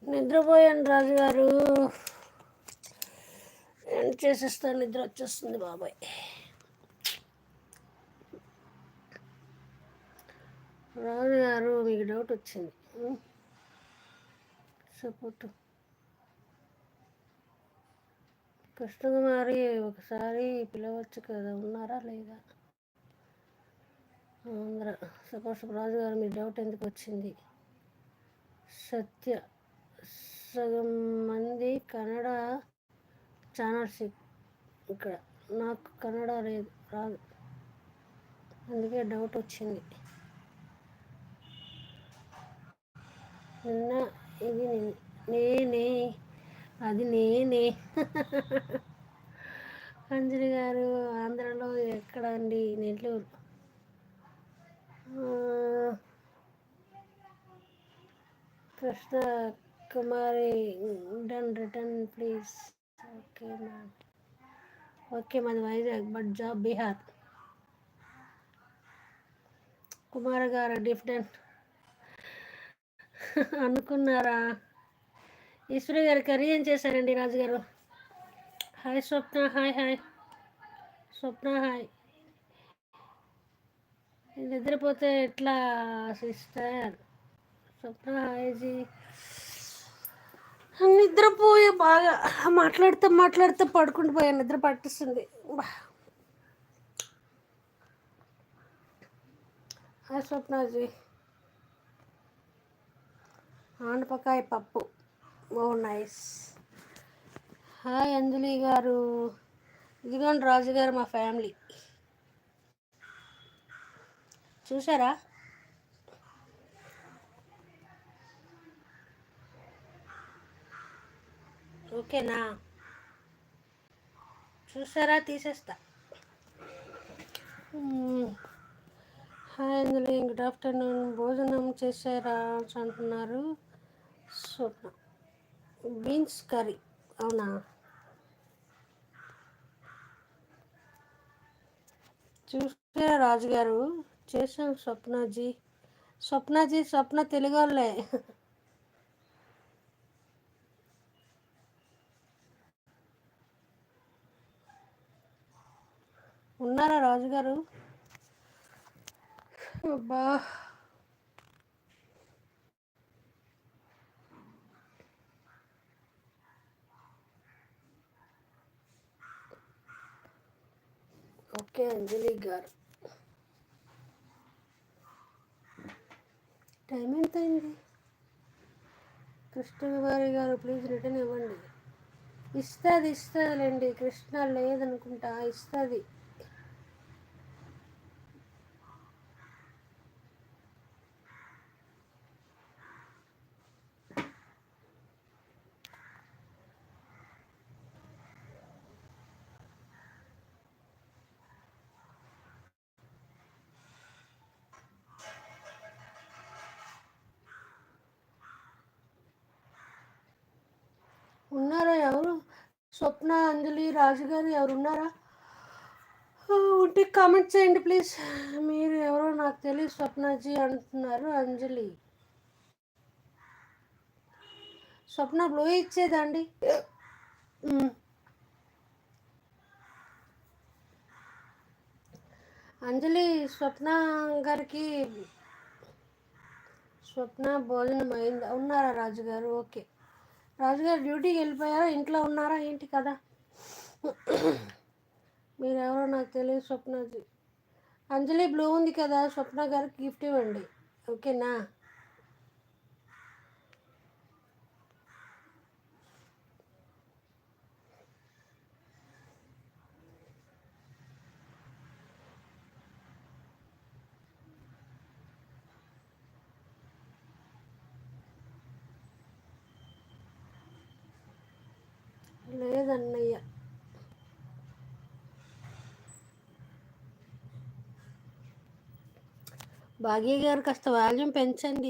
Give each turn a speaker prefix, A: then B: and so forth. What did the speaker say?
A: నిద్రపోయాను రాజుగారు. ఏం చేసేస్తాను, నిద్ర వచ్చేస్తుంది బాబాయ్. రాజుగారు మీకు డౌట్ వచ్చింది. సపోర్టు కృష్ణకుమారి ఒకసారి పిలవచ్చు కదా, ఉన్నారా లేదా? ఆంధ్ర సపోజ్ రాజుగారు మీ డౌట్ ఎందుకు వచ్చింది? సత్య సగం మంది కన్నడ ఛానల్స్ ఇక్కడ, నాకు కన్నడ రాదు, అందుకే డౌట్ వచ్చింది. నిన్న ఇది నేనే, అది నేనే. అంజలి గారు ఆంధ్రలో ఎక్కడ అండి? Nellore. Krishna Kumari return please. Okay ma'am. Okay, మాది వైజాగ్ బట్ జాబ్ బీహార్. కుమార్ గారు డిఫరెంట్ అనుకున్నారా? ఈశ్వరి గారు కర్రీ ఏం చేశారండి రాజుగారు? Hi Swapna, hi hi Swapna, hi. నిద్రపోతే ఎట్లా సిస్టర్? స్వప్న హాయ్జీ. నిద్రపోయే బాగా మాట్లాడితే పడుకుంటూ పోయా, నిద్ర పట్టిస్తుంది. హాయ్ స్వప్నాజీ. ఆనపకాయ పప్పు, ఓ నైస్. హాయ్ అంజలి గారు. ఇదిగోండి రాజుగారు మా ఫ్యామిలీ, చూసారా? ఓకేనా? చూసారా? తీసేస్తా. హాయ్ అంజలి, గుడ్ ఆఫ్టర్నూన్. భోజనం చేశారా అంటున్నారు స్వప్న. బీన్స్ కర్రీ, అవునా? చూసారా రాజుగారు? చేశాం స్వప్నాజీ. స్వప్న తెలుగు వాళ్ళే. ఉన్నారా రాజుగారు? అబ్బా, ఓకే అంజలి గారు. టైం ఎంత అయింది? కృష్ణకుమారి గారు ప్లీజ్ రిటర్న్ ఇవ్వండి. ఇస్తుందిలేండి. కృష్ణ లేదనుకుంటా, ఇస్తుంది. ఉన్నారా ఎవరు? స్వప్న, అంజలి, రాజుగారు ఎవరు ఉన్నారా? ఉంటే కామెంట్ చేయండి ప్లీజ్. మీరు ఎవరో నాకు తెలియదు. స్వప్నజీ అంటున్నారు. అంజలి, స్వప్న బ్లూ ఇచ్చేదండి. అంజలి, స్వప్న గారికి స్వప్న భోజనం అయిందా? ఉన్నారా రాజుగారు? ఓకే. రాజుగారు డ్యూటీకి వెళ్ళిపోయారా, ఇంట్లో ఉన్నారా ఏంటి కదా? మీరెవరో నాకు తెలియదు. స్వప్నజీ. అంజలి బ్లూ ఉంది కదా, స్వప్న గారికి గిఫ్ట్ ఇవ్వండి, ఓకేనా? లేదన్నయ్య. భాగ్య గారు కాస్త వాల్యూమ్ పెంచండి.